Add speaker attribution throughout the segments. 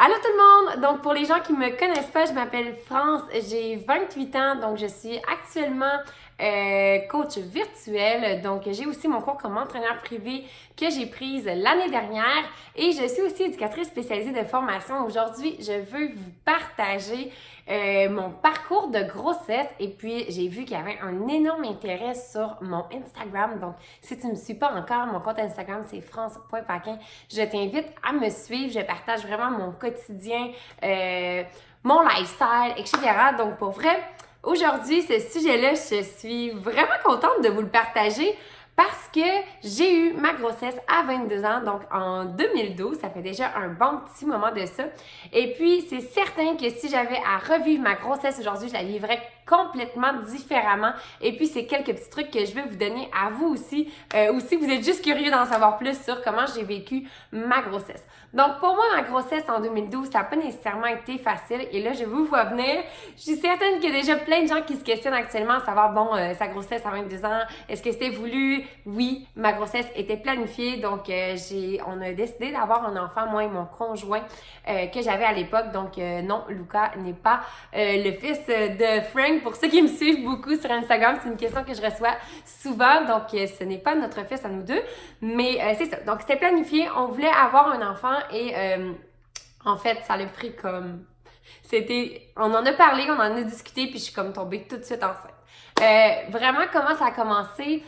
Speaker 1: Allô tout le monde! Donc pour les gens qui me connaissent pas, je m'appelle France, j'ai 28 ans, donc je suis actuellement coach virtuel. Donc j'ai aussi mon cours comme entraîneur privé que j'ai prise l'année dernière et je suis aussi éducatrice spécialisée de formation. Aujourd'hui, je veux vous partager mon parcours de grossesse et puis j'ai vu qu'il y avait un énorme intérêt sur mon Instagram. Donc si tu ne me suis pas encore, mon compte Instagram c'est france.paquin. Je t'invite à me suivre, je partage vraiment mon quotidien, mon lifestyle, etc. Donc pour vrai, aujourd'hui, ce sujet-là, je suis vraiment contente de vous le partager parce que j'ai eu ma grossesse à 22 ans, donc en 2012, ça fait déjà un bon petit moment de ça. Et puis, c'est certain que si j'avais à revivre ma grossesse aujourd'hui, je la vivrais complètement différemment. Et puis, c'est quelques petits trucs que je vais vous donner à vous aussi, ou si vous êtes juste curieux d'en savoir plus sur comment j'ai vécu ma grossesse. Donc, pour moi, ma grossesse en 2012, ça n'a pas nécessairement été facile. Et là, je vous vois venir. Je suis certaine qu'il y a déjà plein de gens qui se questionnent actuellement à savoir, bon, sa grossesse à 22 ans, est-ce que c'était voulu? Oui, ma grossesse était planifiée. Donc, on a décidé d'avoir un enfant, moi et mon conjoint que j'avais à l'époque. Donc, non, Luca n'est pas le fils de Frank. Pour ceux qui me suivent beaucoup sur Instagram, c'est une question que je reçois souvent. Donc, ce n'est pas notre fils à nous deux. Mais c'est ça. Donc, c'était planifié. On voulait avoir un enfant et en fait, ça l'a pris comme... On en a parlé, on en a discuté, puis je suis comme tombée tout de suite enceinte. Vraiment, comment ça a commencé?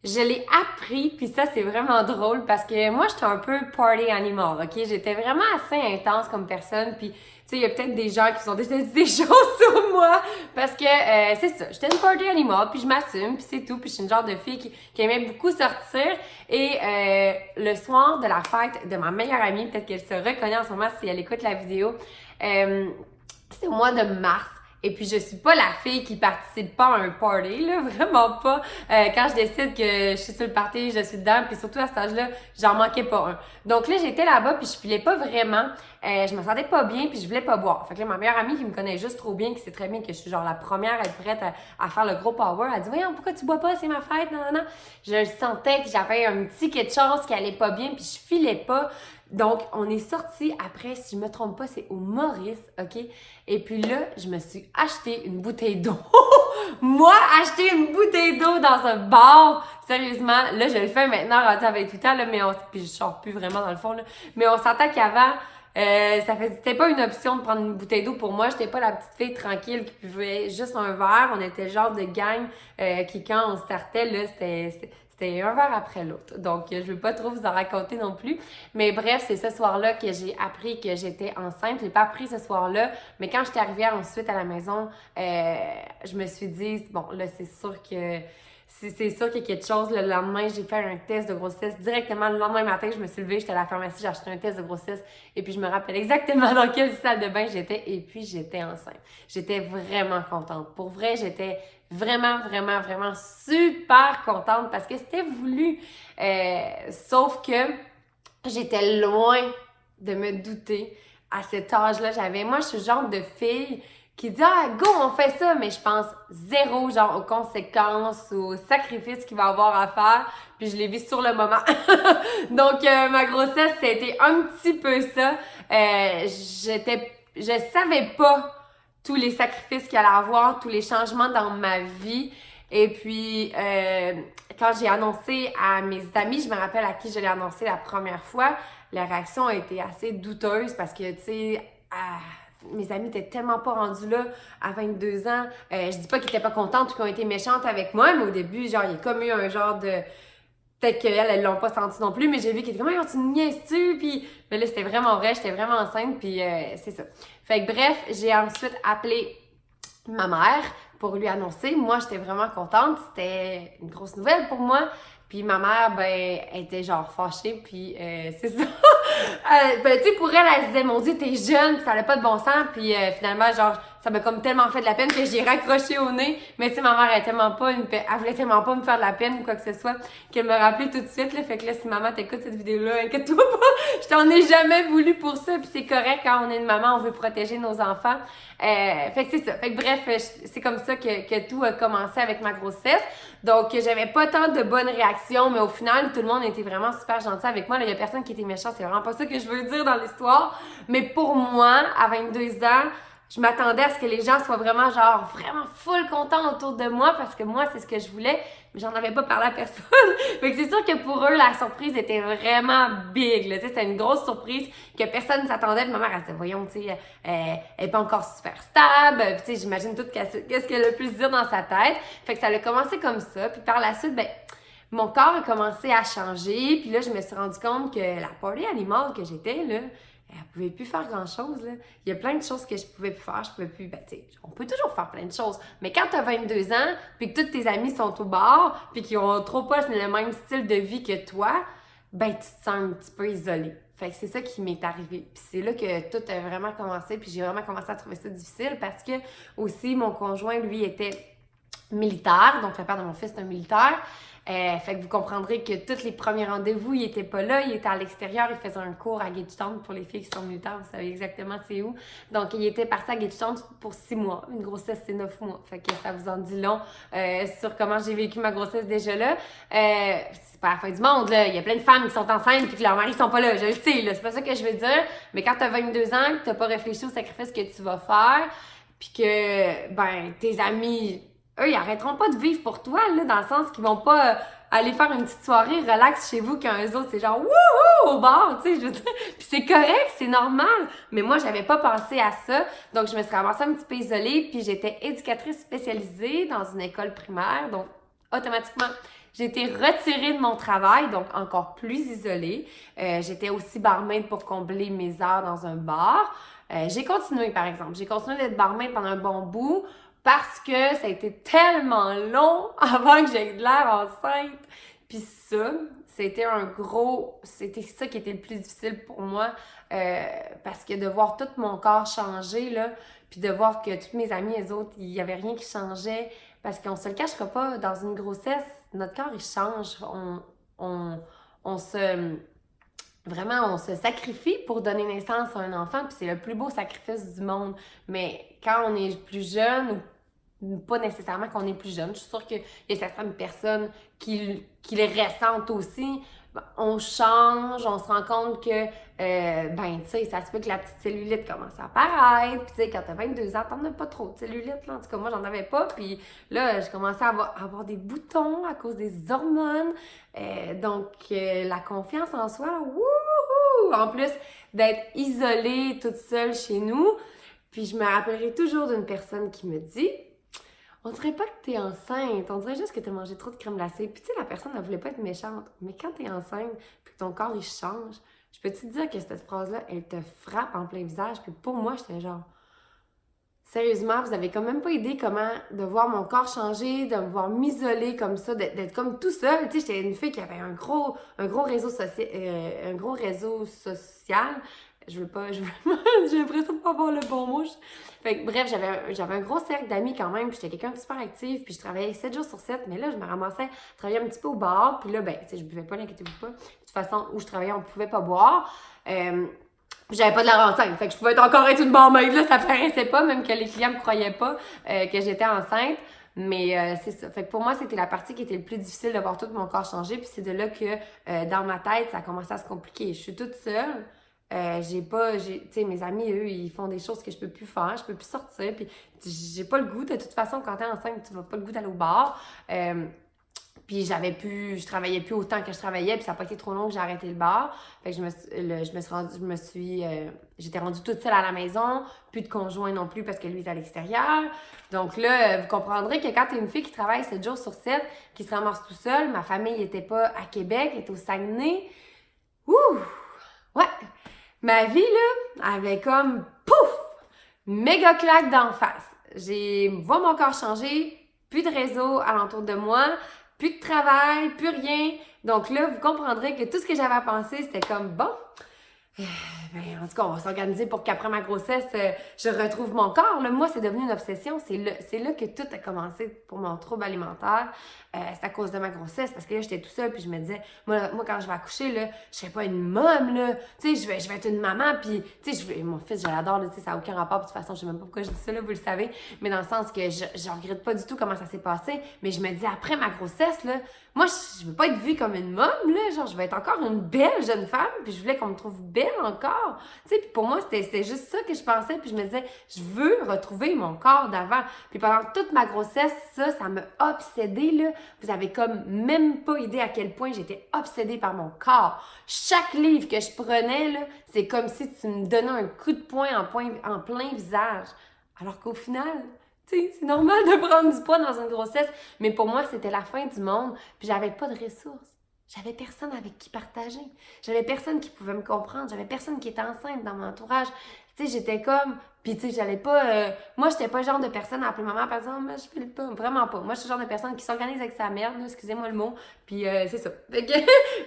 Speaker 1: Je l'ai appris, puis ça, c'est vraiment drôle parce que moi, j'étais un peu party animal, OK? J'étais vraiment assez intense comme personne, puis tu sais, il y a peut-être des gens qui sont déjà dit des choses sur moi parce que c'est ça, j'étais une party animal, puis je m'assume, puis c'est tout, puis je suis une genre de fille qui aimait beaucoup sortir. Et le soir de la fête de ma meilleure amie, peut-être qu'elle se reconnaît en ce moment si elle écoute la vidéo, c'était au mois de mars. Et puis, je suis pas la fille qui participe pas à un party, là, vraiment pas. Quand je décide que je suis sur le party, je suis dedans, puis surtout à cet âge-là, j'en manquais pas un. Donc là, j'étais là-bas, puis je filais pas vraiment. Je me sentais pas bien, puis je voulais pas boire. Fait que là, ma meilleure amie qui me connaît juste trop bien, qui sait très bien que je suis genre la première à être prête à faire le gros power, elle dit « Voyons, pourquoi tu bois pas? C'est ma fête, non, non, non. » Je sentais que j'avais un petit quelque chose qui allait pas bien, puis je filais pas. Donc, on est sorti après, si je me trompe pas, c'est au Maurice, OK? Et puis là, je me suis acheté une bouteille d'eau. Moi, acheter une bouteille d'eau dans un bar, sérieusement, là, je le fais maintenant, rendu à 28 ans, là, puis je sors plus vraiment dans le fond, là. Mais on s'entend qu'avant, c'était pas une option de prendre une bouteille d'eau pour moi. J'étais pas la petite fille tranquille qui buvait juste un verre. On était le genre de gang qui, quand on startait, là, c'était un verre après l'autre. Donc, je veux pas trop vous en raconter non plus. Mais bref, c'est ce soir-là que j'ai appris que j'étais enceinte. Je l'ai pas appris ce soir-là. Mais quand j'étais arrivée ensuite à la maison, je me suis dit, bon, là, c'est sûr qu'il y a quelque chose. Le lendemain, j'ai fait un test de grossesse. Directement, le lendemain matin, je me suis levée, j'étais à la pharmacie, j'ai acheté un test de grossesse. Et puis, je me rappelle exactement dans quelle salle de bain j'étais. Et puis, j'étais enceinte. J'étais vraiment contente. Pour vrai, j'étais vraiment, vraiment, vraiment super contente parce que c'était voulu. Sauf que j'étais loin de me douter à cet âge-là. Moi, je suis le genre de fille qui dit « Ah, go, on fait ça! » Mais je pense zéro, genre, aux conséquences, aux sacrifices qu'il va avoir à faire. Puis je l'ai vu sur le moment. Donc, ma grossesse, c'était un petit peu ça. Je savais pas tous les sacrifices qu'il allait avoir, tous les changements dans ma vie. Et puis, quand j'ai annoncé à mes amis, je me rappelle à qui je l'ai annoncé la première fois, la réaction a été assez douteuse parce que, tu sais, mes amis étaient tellement pas rendus là à 22 ans. Je dis pas qu'ils étaient pas contentes ou qu'ils ont été méchantes avec moi, mais au début, genre, il y a comme eu un genre de... Peut-être qu'elles, elles l'ont pas senti non plus, mais j'ai vu qu'elles étaient comme « tu me niaises-tu? » Puis mais là, c'était vraiment vrai, j'étais vraiment enceinte, puis c'est ça. Fait que bref, j'ai ensuite appelé ma mère pour lui annoncer. Moi, j'étais vraiment contente, c'était une grosse nouvelle pour moi. Puis ma mère, ben, elle était genre fâchée, puis c'est ça. Ben, tu sais, pour elle, elle se disait « Mon Dieu, t'es jeune, puis ça n'a pas de bon sens. » Puis finalement, genre, ça m'a comme tellement fait de la peine que j'ai raccroché au nez. Mais tu sais, ma mère, elle voulait tellement pas me faire de la peine ou quoi que ce soit, qu'elle me rappelait tout de suite, là. Fait que là, si maman t'écoute cette vidéo-là, inquiète-toi pas, je t'en ai jamais voulu pour ça, puis c'est correct, quand on est une maman, on veut protéger nos enfants. Fait que c'est ça. Fait que bref, c'est comme ça que tout a commencé avec ma grossesse. Donc, j'avais pas tant de bonnes réactions, mais au final, tout le monde était vraiment super gentil avec moi. Là, il y a personne qui était méchant, c'est vraiment pas ça que je veux dire dans l'histoire. Mais pour moi, à 22 ans, je m'attendais à ce que les gens soient vraiment full contents autour de moi parce que moi, c'est ce que je voulais, mais j'en avais pas parlé à personne. Fait que c'est sûr que pour eux, la surprise était vraiment big, là. Tu sais, c'était une grosse surprise que personne ne s'attendait. Puis ma mère, elle se disait, voyons, tu sais, elle est pas encore super stable. Puis tu sais, j'imagine tout qu'est-ce qu'elle a pu se dire dans sa tête. Fait que ça a commencé comme ça. Puis par la suite, mon corps a commencé à changer. Puis là, je me suis rendu compte que la party animal que j'étais, là, elle pouvait plus faire grand-chose, là. Il y a plein de choses que je pouvais plus faire. Je pouvais plus, tu sais, on peut toujours faire plein de choses. Mais quand t'as 22 ans, puis que tous tes amis sont au bar, puis qu'ils ont trop pas le même style de vie que toi, tu te sens un petit peu isolé. Fait que c'est ça qui m'est arrivé. Puis c'est là que tout a vraiment commencé, puis j'ai vraiment commencé à trouver ça difficile parce que aussi, mon conjoint, lui, était militaire. Donc, le père de mon fils est un militaire. Fait que vous comprendrez que tous les premiers rendez-vous, il était pas là, il était à l'extérieur, il faisait un cours à Gagetown pour les filles qui sont militaires, vous savez exactement c'est où. Donc, il était parti à Gagetown pour 6 mois. Une grossesse, c'est 9 mois. Fait que ça vous en dit long sur comment j'ai vécu ma grossesse déjà là. C'est pas la fin du monde, là. Il y a plein de femmes qui sont enceintes et que leurs maris sont pas là. Je le sais, là. C'est pas ça que je veux dire. Mais quand t'as 22 ans, que t'as pas réfléchi au sacrifice que tu vas faire, puis que, tes amis... Eux, ils arrêteront pas de vivre pour toi, là, dans le sens qu'ils vont pas aller faire une petite soirée relax chez vous quand eux autres, c'est genre wouhou au bar, tu sais, je veux dire. Puis c'est correct, c'est normal. Mais moi, j'avais pas pensé à ça. Donc, je me suis ramassée un petit peu isolée, puis j'étais éducatrice spécialisée dans une école primaire. Donc, automatiquement, j'ai été retirée de mon travail, donc encore plus isolée. J'étais aussi barmaid pour combler mes heures dans un bar. J'ai continué, par exemple. J'ai continué d'être barmaid pendant un bon bout. Parce que ça a été tellement long avant que j'aie de l'air enceinte. Puis ça, c'était ça qui était le plus difficile pour moi. Parce que de voir tout mon corps changer, là, puis de voir que toutes mes amies, les autres, il y avait rien qui changeait. Parce qu'on se le cachera pas, dans une grossesse, notre corps, il change. On se sacrifie pour donner naissance à un enfant, puis c'est le plus beau sacrifice du monde. Mais quand on est plus jeune, ou pas nécessairement qu'on est plus jeune, je suis sûre qu'il y a certaines personnes qui les ressentent aussi. On change, on se rend compte que, tu sais, ça se peut que la petite cellulite commence à apparaître. Puis, tu sais, quand t'as 22 ans, t'en as pas trop de cellulite, là. En tout cas, moi, j'en avais pas. Puis là, j'ai commencé à avoir des boutons à cause des hormones. Donc, la confiance en soi, là, wouhou! En plus d'être isolée, toute seule chez nous. Puis, je me rappellerai toujours d'une personne qui me dit... On dirait pas que t'es enceinte, on dirait juste que t'as mangé trop de crème glacée. Puis tu sais, la personne, elle voulait pas être méchante. Mais quand t'es enceinte, puis que ton corps, il change, je peux te dire que cette phrase-là, elle te frappe en plein visage. Puis pour moi, j'étais genre... Sérieusement, vous avez quand même pas idée comment de voir mon corps changer, de me voir m'isoler comme ça, d'être comme tout seul. Tu sais, j'étais une fille qui avait un gros réseau social. J'ai l'impression de pas avoir le bon mot. Fait que, bref, j'avais un gros cercle d'amis quand même, puis j'étais quelqu'un de super actif, puis je travaillais 7 jours sur 7, mais là, je me ramassais à travailler un petit peu au bar, puis là, tu sais, je buvais pas, l'inquiétez-vous pas. De toute façon, où je travaillais, on pouvait pas boire. J'avais pas de la enceinte, fait que je pouvais encore être une barmaid, là, ça paraissait pas, même que les clients me croyaient pas que j'étais enceinte. Mais c'est ça. Fait que pour moi, c'était la partie qui était le plus difficile de voir tout mon corps changer, puis c'est de là que dans ma tête, ça a commencé à se compliquer. Je suis toute seule. Tu sais, mes amis, eux, ils font des choses que je peux plus faire, je peux plus sortir, puis j'ai pas le goût. De toute façon, quand t'es enceinte, tu vas pas le goût d'aller au bar. Puis je travaillais plus autant que je travaillais, puis ça a pas été trop long que j'ai arrêté le bar. Fait que j'étais rendue toute seule à la maison, plus de conjoint non plus parce que lui est à l'extérieur. Donc là, vous comprendrez que quand t'es une fille qui travaille 7 jours sur 7, qui se ramasse tout seul, ma famille était pas à Québec, elle était au Saguenay. Ouh! Ouais! Ma vie, là, avait comme, pouf! Méga claque d'en face. Vois mon corps changer, plus de réseau alentour de moi, plus de travail, plus rien. Donc là, vous comprendrez que tout ce que j'avais à penser, c'était comme, bon, Ben, en tout cas, on va s'organiser pour qu'après ma grossesse, je retrouve mon corps. Là. Moi, c'est devenu une obsession. C'est là que tout a commencé pour mon trouble alimentaire. C'est à cause de ma grossesse, parce que là, j'étais tout seule, puis je me disais, moi quand je vais accoucher, là, je serai pas une môme, là. Tu sais, je vais être une maman, puis, tu sais, mon fils, je l'adore, tu sais, ça n'a aucun rapport. De toute façon, je sais même pas pourquoi je dis ça, là, vous le savez. Mais dans le sens que je regrette pas du tout comment ça s'est passé. Mais je me dis, après ma grossesse, là, moi, je veux pas être vue comme une môme, là. Genre, je vais être encore une belle jeune femme, puis je voulais qu'on me trouve belle encore. Tu sais, puis pour moi, c'était juste ça que je pensais, puis je me disais, je veux retrouver mon corps d'avant. Puis pendant toute ma grossesse, ça m'a obsédée, là. Vous avez comme même pas idée à quel point j'étais obsédée par mon corps. Chaque livre que je prenais, là, c'est comme si tu me donnais un coup de poing en plein visage. Alors qu'au final, tu sais, c'est normal de prendre du poids dans une grossesse, mais pour moi, c'était la fin du monde, puis j'avais pas de ressources. J'avais personne avec qui partager. J'avais personne qui pouvait me comprendre. J'avais personne qui était enceinte dans mon entourage. Tu sais, j'étais comme... Puis tu sais, j'allais pas... Moi, j'étais pas le genre de personne à appeler maman par exemple, je file pas. Vraiment pas. Moi, je suis le genre de personne qui s'organise avec sa merde, là, excusez-moi le mot. Puis c'est ça. Fait que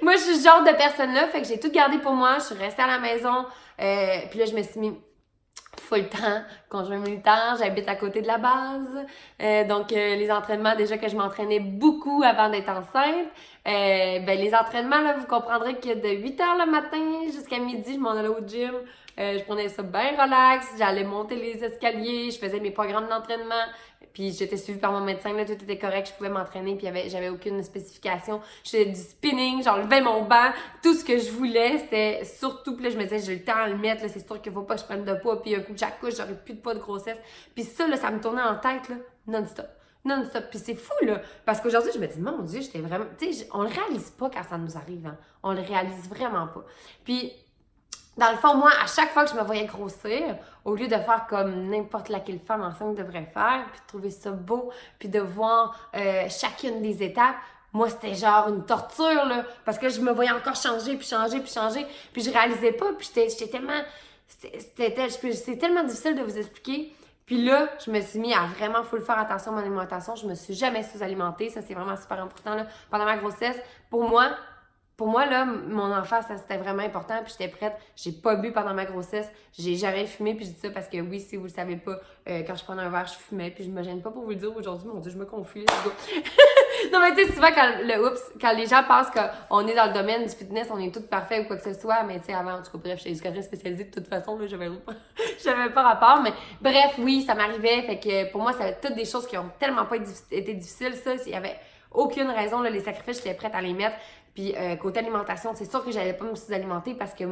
Speaker 1: moi, je suis ce genre de personne-là. Fait que j'ai tout gardé pour moi. Je suis restée à la maison. Puis là, je me suis mis full temps, conjoint militaire, j'habite à côté de la base. Donc, les entraînements, déjà que je m'entraînais beaucoup avant d'être enceinte. Ben, les entraînements, là, vous comprendrez que de 8h le matin jusqu'à midi, je m'en allais au gym. Je prenais ça bien relax, j'allais monter les escaliers, je faisais mes programmes d'entraînement. Puis j'étais suivie par mon médecin, là, tout était correct, je pouvais m'entraîner, puis j'avais aucune spécification. Je faisais du spinning, j'enlevais mon banc, tout ce que je voulais, c'était surtout, puis là, je me disais, j'ai le temps à le mettre, là, c'est sûr qu'il faut pas que je prenne de poids, puis un coup que j'accouche, j'aurai plus de poids de grossesse. Puis ça, là, ça me tournait en tête, là, non-stop. Non-stop. Puis c'est fou, là, parce qu'aujourd'hui, je me dis, mon Dieu, j'étais vraiment... Tu sais, on le réalise pas quand ça nous arrive, hein. On le réalise vraiment pas. Puis... Dans le fond, moi, à chaque fois que je me voyais grossir, au lieu de faire comme n'importe laquelle femme enceinte devrait faire, puis de trouver ça beau, puis de voir chacune des étapes, moi, c'était genre une torture, là, parce que je me voyais encore changer, puis changer, puis changer, puis je réalisais pas, puis j'étais tellement... C'est tellement difficile de vous expliquer. Puis là, je me suis mis à vraiment full faire attention à mon alimentation. Je me suis jamais sous-alimentée. Ça, c'est vraiment super important, là. Pendant ma grossesse, pour moi, là, mon enfant, ça c'était vraiment important, puis j'étais prête. J'ai pas bu pendant ma grossesse, j'ai jamais fumé, puis je dis ça parce que oui, si vous le savez pas, quand je prenais un verre, je fumais, puis je me gêne pas pour vous le dire aujourd'hui, mon Dieu, je me confie, let's go. Non, mais tu sais, souvent, quand les gens pensent qu'on est dans le domaine du fitness, on est tout parfait ou quoi que ce soit, mais tu sais, avant, en tout cas, bref, j'étais éducatrice spécialisée de toute façon, là, j'avais pas rapport, mais bref, oui, ça m'arrivait, fait que pour moi, ça toutes des choses qui ont tellement pas été difficiles, ça, il y avait aucune raison, là, les sacrifices, j'étais prête à les mettre. Puis côté alimentation, c'est sûr que j'allais pas me sous-alimenter parce que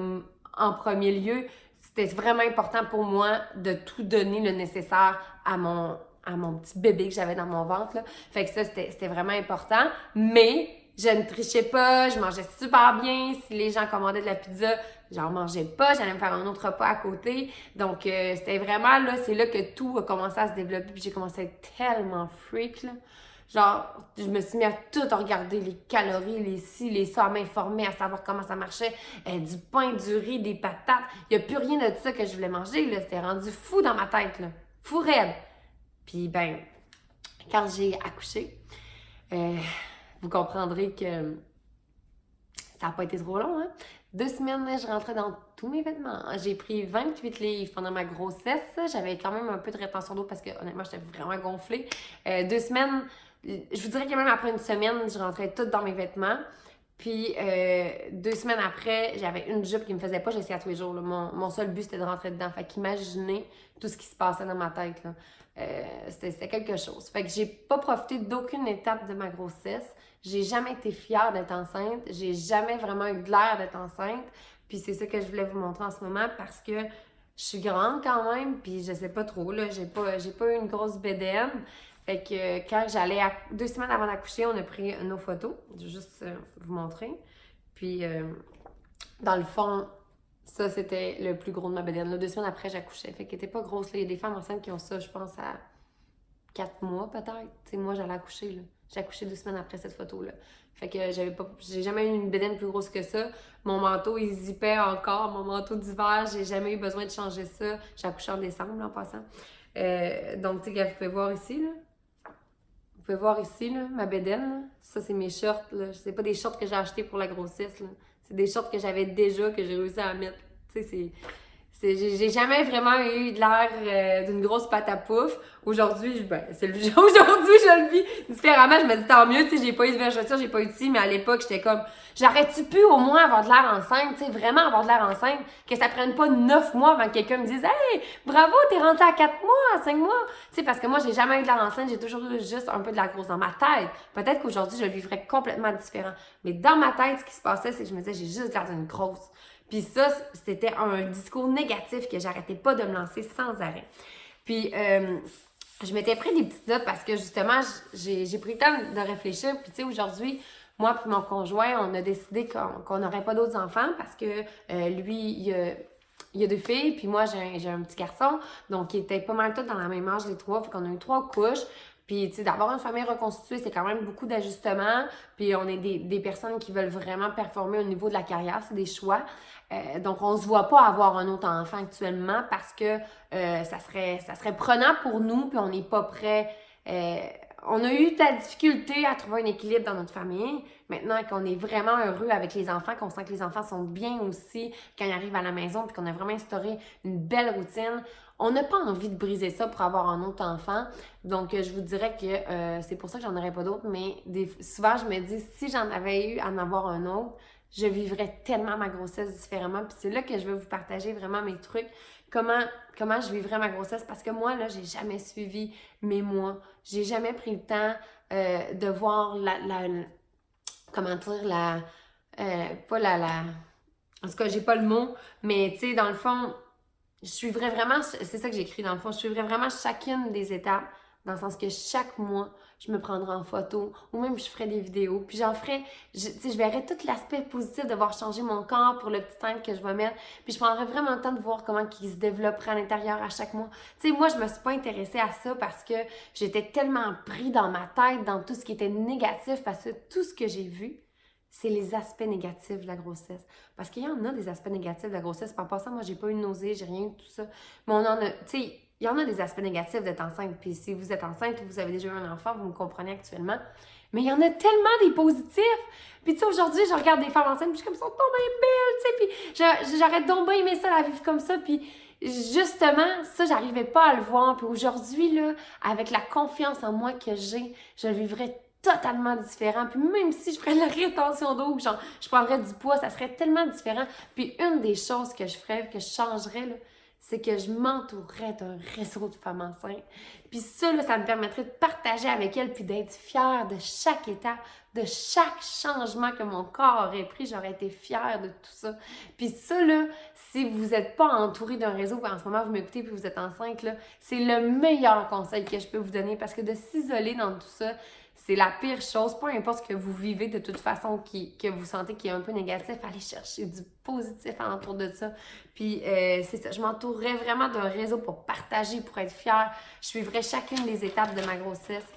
Speaker 1: en premier lieu, c'était vraiment important pour moi de tout donner le nécessaire à mon petit bébé que j'avais dans mon ventre, là. Fait que ça, c'était vraiment important. Mais je ne trichais pas, je mangeais super bien. Si les gens commandaient de la pizza, j'en mangeais pas, j'allais me faire un autre repas à côté. Donc c'était vraiment là, c'est là que tout a commencé à se développer. Puis j'ai commencé à être tellement freak, là. Genre, je me suis mis à tout regarder, les calories, les ci, les ça, à m'informer, à savoir comment ça marchait. Du pain, du riz, des patates. Il n'y a plus rien de ça que je voulais manger, là. C'était rendu fou dans ma tête, là. Fou raide. Puis, ben, quand j'ai accouché, vous comprendrez que ça n'a pas été trop long, hein. 2 semaines, je rentrais dans tous mes vêtements. J'ai pris 28 livres pendant ma grossesse. J'avais quand même un peu de rétention d'eau parce que, honnêtement, j'étais vraiment gonflée. 2 semaines... Je vous dirais que même après une semaine, je rentrais toute dans mes vêtements. Puis 2 semaines après, j'avais une jupe qui me faisait pas, j'essayais à tous les jours. Là. Mon seul but, c'était de rentrer dedans. Fait qu'imaginez tout ce qui se passait dans ma tête. Là. C'était quelque chose. Fait que j'ai pas profité d'aucune étape de ma grossesse. J'ai jamais été fière d'être enceinte. J'ai jamais vraiment eu de l'air d'être enceinte. Puis c'est ça que je voulais vous montrer en ce moment parce que je suis grande quand même. Puis je sais pas trop, là. J'ai pas eu une grosse bédaine. Fait que quand j'allais 2 semaines avant d'accoucher, on a pris nos photos. Je vais juste vous montrer. Puis, dans le fond, ça, c'était le plus gros de ma bédaine. Là, 2 semaines après, j'accouchais. Fait qu'elle était pas grosse. Là. Il y a des femmes enceintes qui ont ça, je pense, à 4 mois peut-être. Tu sais, moi, j'allais accoucher. Là. J'ai accouché 2 semaines après cette photo-là. Fait que j'ai jamais eu une bédaine plus grosse que ça. Mon manteau, il zippait encore. Mon manteau d'hiver, j'ai jamais eu besoin de changer ça. J'ai accouché en décembre, là, en passant. Donc, tu sais, vous pouvez voir ici, là. Vous pouvez voir ici, là, ma bédaine. Là. Ça, c'est mes shorts. Là. C'est pas des shorts que j'ai achetés pour la grossesse. C'est des shorts que j'avais déjà, que j'ai réussi à mettre Tu sais, j'ai jamais vraiment eu de l'air d'une grosse pâte à pouf. Aujourd'hui, aujourd'hui, je le vis différemment. Je me dis tant mieux, tu sais, j'ai pas eu de vergeture, j'ai pas eu de ci, mais à l'époque, j'étais comme, j'aurais-tu pu au moins avoir de l'air enceinte, tu sais, vraiment avoir de l'air enceinte, que ça prenne pas 9 mois avant que quelqu'un me dise, hey, bravo, t'es rentrée à 4 mois, à 5 mois. Tu sais, parce que moi, j'ai jamais eu de l'air enceinte, j'ai toujours eu juste un peu de la grosse dans ma tête. Peut-être qu'aujourd'hui, je le vivrais complètement différent. Mais dans ma tête, ce qui se passait, c'est que je me disais, j'ai juste l'air d'une grosse. Puis ça, c'était un discours négatif que j'arrêtais pas de me lancer sans arrêt. Puis je m'étais pris des petites notes parce que justement, j'ai pris le temps de réfléchir. Puis tu sais, aujourd'hui, moi et mon conjoint, on a décidé qu'on n'aurait pas d'autres enfants parce que lui, il y a 2 filles, puis moi, j'ai un petit garçon. Donc, ils étaient pas mal tous dans la même âge, les 3. Fait qu'on a eu 3 couches. Puis, tu sais, d'avoir une famille reconstituée, c'est quand même beaucoup d'ajustements. Puis, on est des personnes qui veulent vraiment performer au niveau de la carrière. C'est des choix. Donc, on se voit pas avoir un autre enfant actuellement parce que ça serait prenant pour nous, puis on n'est pas prêt. On a eu de la difficulté à trouver un équilibre dans notre famille. Maintenant qu'on est vraiment heureux avec les enfants, qu'on sent que les enfants sont bien aussi quand ils arrivent à la maison, puis qu'on a vraiment instauré une belle routine, on n'a pas envie de briser ça pour avoir un autre enfant. Donc, je vous dirais que c'est pour ça que j'en aurais pas d'autres, mais souvent, je me dis, si j'en avais eu à en avoir un autre, je vivrais tellement ma grossesse différemment. Puis c'est là que je veux vous partager vraiment mes trucs. Comment je vivrais ma grossesse. Parce que moi, là, j'ai jamais suivi mes mois. J'ai jamais pris le temps de voir comment dire, en tout cas, j'ai pas le mot. Mais, tu sais, dans le fond, je suivrais vraiment, c'est ça que j'ai écrit dans le fond, je suivrais vraiment chacune des étapes. Dans le sens que chaque mois, je me prendrai en photo ou même je ferai des vidéos. Puis j'en ferai, je verrai tout l'aspect positif de voir changer mon corps pour le petit teint que je vais mettre. Puis je prendrai vraiment le temps de voir comment il se développerait à l'intérieur à chaque mois. Tu sais, moi, je me suis pas intéressée à ça parce que j'étais tellement pris dans ma tête, dans tout ce qui était négatif, parce que tout ce que j'ai vu, c'est les aspects négatifs de la grossesse. Parce qu'il y en a des aspects négatifs de la grossesse. En passant, moi, j'ai pas eu de nausée, j'ai rien de tout ça. Mais on en a, tu sais, il y en a des aspects négatifs d'être enceinte. Puis si vous êtes enceinte ou vous avez déjà eu un enfant, vous me comprenez actuellement. Mais il y en a tellement des positifs. Puis tu sais, aujourd'hui, je regarde des femmes enceintes, puis je suis comme, elles sont tombées belles, tu sais. Puis j'aurais donc bien aimé ça, la vivre comme ça. Puis justement, ça, j'arrivais pas à le voir. Puis aujourd'hui, là, avec la confiance en moi que j'ai, je le vivrais totalement différent. Puis même si je ferais de la rétention d'eau, genre, je prendrais du poids, ça serait tellement différent. Puis une des choses que je ferais, que je changerais, là, c'est que je m'entourerais d'un réseau de femmes enceintes. Puis ça, là, ça me permettrait de partager avec elles puis d'être fière de chaque étape, de chaque changement que mon corps aurait pris. J'aurais été fière de tout ça. Puis ça, là, si vous n'êtes pas entouré d'un réseau, en ce moment, vous m'écoutez puis vous êtes enceinte, là, c'est le meilleur conseil que je peux vous donner parce que de s'isoler dans tout ça, c'est la pire chose, peu importe ce que vous vivez de toute façon, que vous sentez qui est un peu négatif, allez chercher du positif alentour de ça. Puis c'est ça, je m'entourerais vraiment d'un réseau pour partager, pour être fière. Je suivrais chacune des étapes de ma grossesse.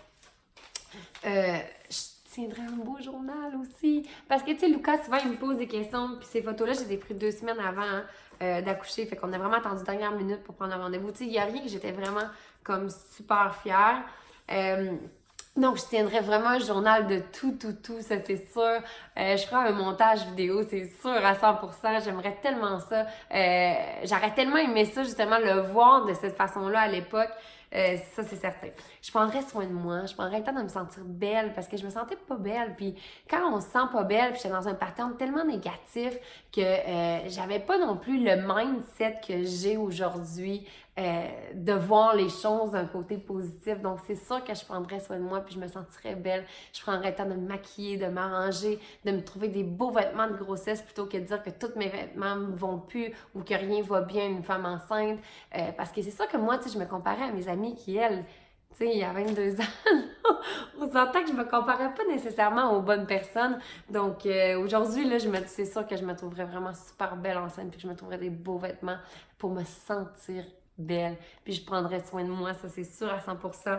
Speaker 1: Je tiendrais un beau journal aussi. Parce que tu sais, Lucas, souvent, il me pose des questions, puis ces photos-là, je les ai prises 2 semaines avant d'accoucher. Fait qu'on a vraiment attendu dernière minute pour prendre un rendez-vous. Tu sais, il n'y a rien que j'étais vraiment comme super fière. Donc, je tiendrais vraiment un journal de tout, ça c'est sûr. Je ferai un montage vidéo, c'est sûr à 100%. J'aimerais tellement ça. J'aurais tellement aimé ça, justement, le voir de cette façon-là à l'époque. Ça, c'est certain. Je prendrais soin de moi. Je prendrais le temps de me sentir belle parce que je me sentais pas belle. Puis quand on se sent pas belle, puis j'étais dans un pattern tellement négatif que j'avais pas non plus le mindset que j'ai aujourd'hui de voir les choses d'un côté positif. Donc, c'est sûr que je prendrais soin de moi puis je me sentirais belle. Je prendrais le temps de me maquiller, de m'arranger, de me trouver des beaux vêtements de grossesse plutôt que de dire que tous mes vêtements ne vont plus ou que rien va bien une femme enceinte. Parce que c'est sûr que moi, tu sais, je me comparais à mes amies qui, elles, tu sais, il y a 22 ans, on s'entend que je me comparais pas nécessairement aux bonnes personnes. Donc, aujourd'hui, là, c'est sûr que je me trouverais vraiment super belle enceinte puis que je me trouverais des beaux vêtements pour me sentir belle. Puis je prendrais soin de moi, ça, c'est sûr à 100%.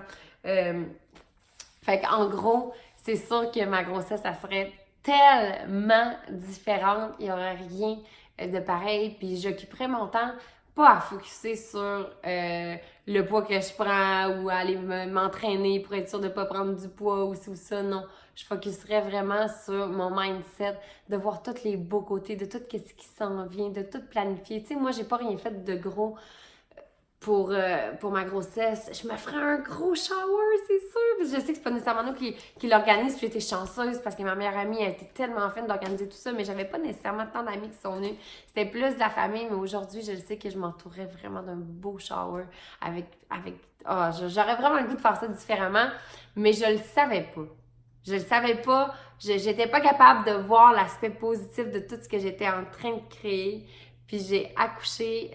Speaker 1: Fait qu'en gros, c'est sûr que ma grossesse, ça serait tellement différente. Il n'y aurait rien de pareil. Puis j'occuperais mon temps pas à focusser sur le poids que je prends ou aller m'entraîner pour être sûre de ne pas prendre du poids ou ci ou ça, non. je focuserais vraiment sur mon mindset, de voir tous les beaux côtés, de tout ce qui s'en vient, de tout planifier. Tu sais, moi, j'ai pas rien fait de gros pour ma grossesse. Je me ferais un gros shower, c'est sûr. Parce que je sais que c'est pas nécessairement nous qui l'organise. Puis j'étais chanceuse parce que ma meilleure amie, elle était tellement fine d'organiser tout ça, mais j'avais pas nécessairement tant d'amis qui sont venus. C'était plus de la famille, mais aujourd'hui, je sais que je m'entourais vraiment d'un beau shower j'aurais vraiment le goût de faire ça différemment, mais je le savais pas. Je le savais pas. J'étais pas capable de voir l'aspect positif de tout ce que j'étais en train de créer. Puis j'ai accouché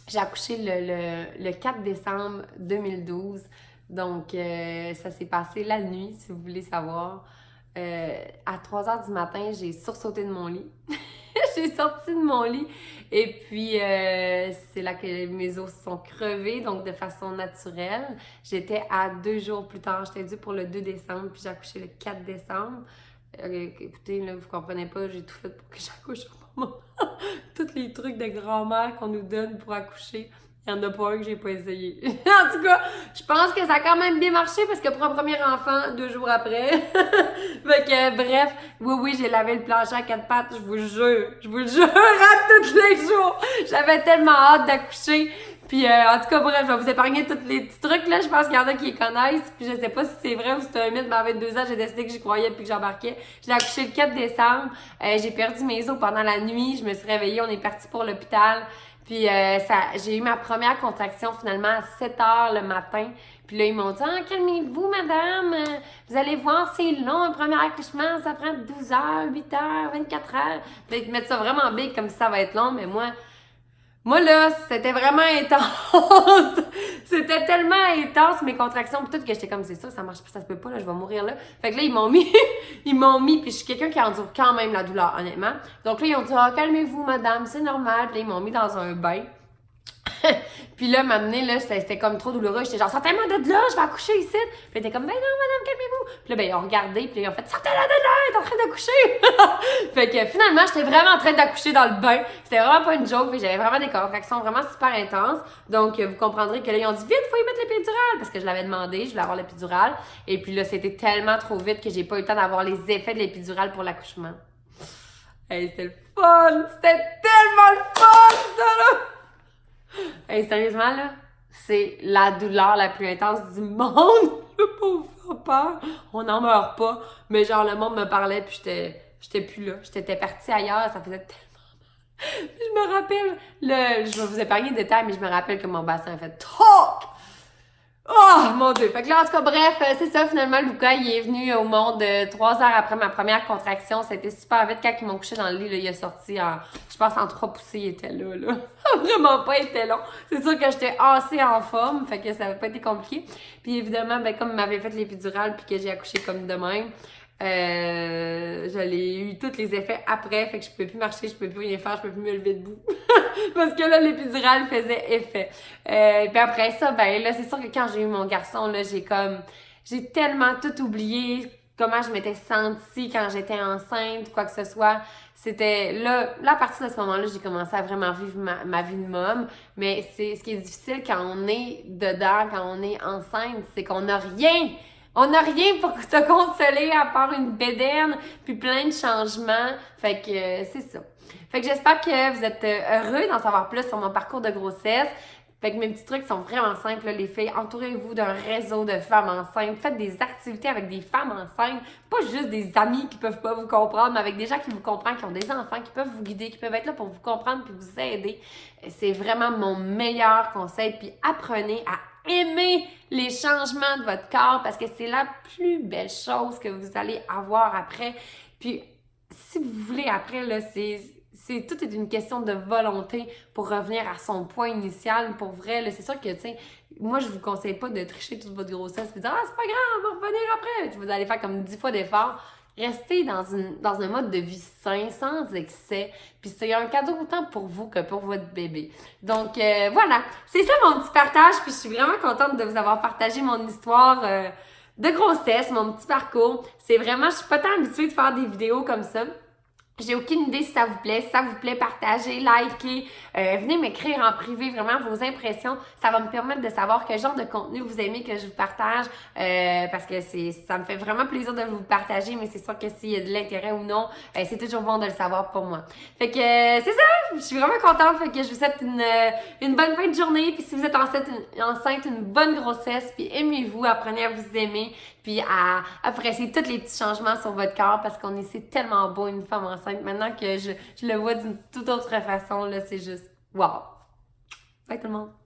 Speaker 1: le 4 décembre 2012. Donc, ça s'est passé la nuit, si vous voulez savoir. À 3 heures du matin, j'ai sursauté de mon lit. J'ai sorti de mon lit et puis c'est là que mes os se sont crevés, donc de façon naturelle. J'étais à 2 jours plus tard, j'étais due pour le 2 décembre, puis j'ai accouché le 4 décembre. Écoutez, là, vous comprenez pas, j'ai tout fait pour que j'accouche au moment. Tous les trucs de grand-mère qu'on nous donne pour accoucher, il n'y en a pas un que j'ai pas essayé. En tout cas, je pense que ça a quand même bien marché parce que pour un premier enfant, 2 jours après. Fait que bref, oui, j'ai lavé le plancher à 4 pattes, je vous le jure, à tous les jours. J'avais tellement hâte d'accoucher. Puis en tout cas, bref, je vais vous épargner tous les petits trucs là, je pense qu'il y en a qui les connaissent. Puis je sais pas si c'est vrai ou si c'est un mythe, mais à 22 ans, j'ai décidé que j'y croyais puis que j'embarquais. J'ai accouché le 4 décembre, j'ai perdu mes os pendant la nuit, je me suis réveillée, on est parti pour l'hôpital. Puis j'ai eu ma première contraction finalement à 7 heures le matin. Puis là, ils m'ont dit « Ah, calmez-vous, madame, vous allez voir, c'est long, un premier accouchement, ça prend 12 heures, 8 heures, 24 heures. » Puis ils te mettent ça vraiment big comme si ça va être long, mais moi là, c'était vraiment intense. C'était tellement intense, mes contractions, pis tout, que j'étais comme, c'est ça, ça marche pas, ça se peut pas, là, je vais mourir là. Fait que là, ils m'ont mis, puis je suis quelqu'un qui endure quand même la douleur, honnêtement. Donc là, ils ont dit, ah, calmez-vous, madame, c'est normal. Puis là, ils m'ont mis dans un bain. Puis là, m'amener, là, c'était comme trop douloureux. J'étais genre, sortez-moi de là, je vais accoucher ici. Puis elle était comme, ben non, madame, calmez-vous. Puis là, ben, ils ont regardé, puis là, ils ont fait, sortez-la de là, elle est en train d'accoucher. Fait que finalement, j'étais vraiment en train d'accoucher dans le bain. C'était vraiment pas une joke, puis j'avais vraiment des contractions vraiment super intenses. Donc, vous comprendrez que là, ils ont dit, vite, faut y mettre l'épidurale. Parce que je l'avais demandé, je voulais avoir l'épidurale. Et puis là, c'était tellement trop vite que j'ai pas eu le temps d'avoir les effets de l'épidurale pour l'accouchement. Hey, c'était le fun! C'était tellement le fun, ça, là! Hey, sérieusement, là, c'est la douleur la plus intense du monde. Je veux pas vous faire peur. On n'en meurt pas. Mais genre, le monde me parlait, puis j'étais plus là. J'étais partie ailleurs, ça faisait tellement mal. Puis je me rappelle, je vais vous épargner des détails, mais je me rappelle que mon bassin a fait TOC! Oh mon Dieu! Fait que là, en tout cas, bref, c'est ça, finalement, Lucas, il est venu au monde 3 heures après ma première contraction. C'était super vite. Quand ils m'ont couché dans le lit, là, il est sorti je pense en 3 poussées, il était là. Vraiment pas été long. C'est sûr que j'étais assez en forme, fait que ça n'avait pas été compliqué. Puis évidemment, ben, comme il m'avait fait l'épidurale puis que j'ai accouché comme de même, j'allais eu tous les effets après, fait que je pouvais plus marcher, je pouvais plus rien faire, je pouvais plus me lever debout. Parce que là, l'épidurale faisait effet. Puis après ça, ben là, c'est sûr que quand j'ai eu mon garçon, là, j'ai tellement tout oublié, comment je m'étais sentie quand j'étais enceinte, quoi que ce soit. C'était là, à partir de ce moment-là, j'ai commencé à vraiment vivre ma vie de môme. Mais c'est ce qui est difficile quand on est dedans, quand on est enceinte, c'est qu'on n'a rien. On n'a rien pour se consoler à part une bédaine puis plein de changements. Fait que c'est ça. Fait que j'espère que vous êtes heureux d'en savoir plus sur mon parcours de grossesse. Fait que mes petits trucs sont vraiment simples, là, les filles. Entourez-vous d'un réseau de femmes enceintes. Faites des activités avec des femmes enceintes. Pas juste des amis qui peuvent pas vous comprendre, mais avec des gens qui vous comprennent, qui ont des enfants, qui peuvent vous guider, qui peuvent être là pour vous comprendre puis vous aider. C'est vraiment mon meilleur conseil. Puis apprenez à aimer les changements de votre corps parce que c'est la plus belle chose que vous allez avoir après. Puis si vous voulez après, là, tout est une question de volonté pour revenir à son point initial. Pour vrai, là, c'est sûr que, tu sais, moi, je vous conseille pas de tricher toute votre grossesse et de dire « Ah, c'est pas grave, on va revenir après! » Vous allez faire comme 10 fois d'efforts. Restez dans un mode de vie sain, sans excès. Puis c'est un cadeau autant pour vous que pour votre bébé. Donc, voilà. C'est ça mon petit partage. Puis je suis vraiment contente de vous avoir partagé mon histoire de grossesse, mon petit parcours. C'est vraiment, je suis pas tant habituée de faire des vidéos comme ça. J'ai aucune idée si ça vous plaît. Si ça vous plaît, partagez, likez. Venez m'écrire en privé vraiment vos impressions. Ça va me permettre de savoir quel genre de contenu vous aimez que je vous partage. Parce que ça me fait vraiment plaisir de vous partager, mais c'est sûr que s'il y a de l'intérêt ou non, c'est toujours bon de le savoir pour moi. Fait que c'est ça! Je suis vraiment contente. Fait que je vous souhaite une bonne fin de journée. Puis si vous êtes enceinte, une bonne grossesse. Puis aimez-vous, apprenez à vous aimer. Puis à apprécier tous les petits changements sur votre corps parce qu'on est c'est tellement beau une femme enceinte. Maintenant que je le vois d'une toute autre façon, là, c'est juste wow! Bye tout le monde!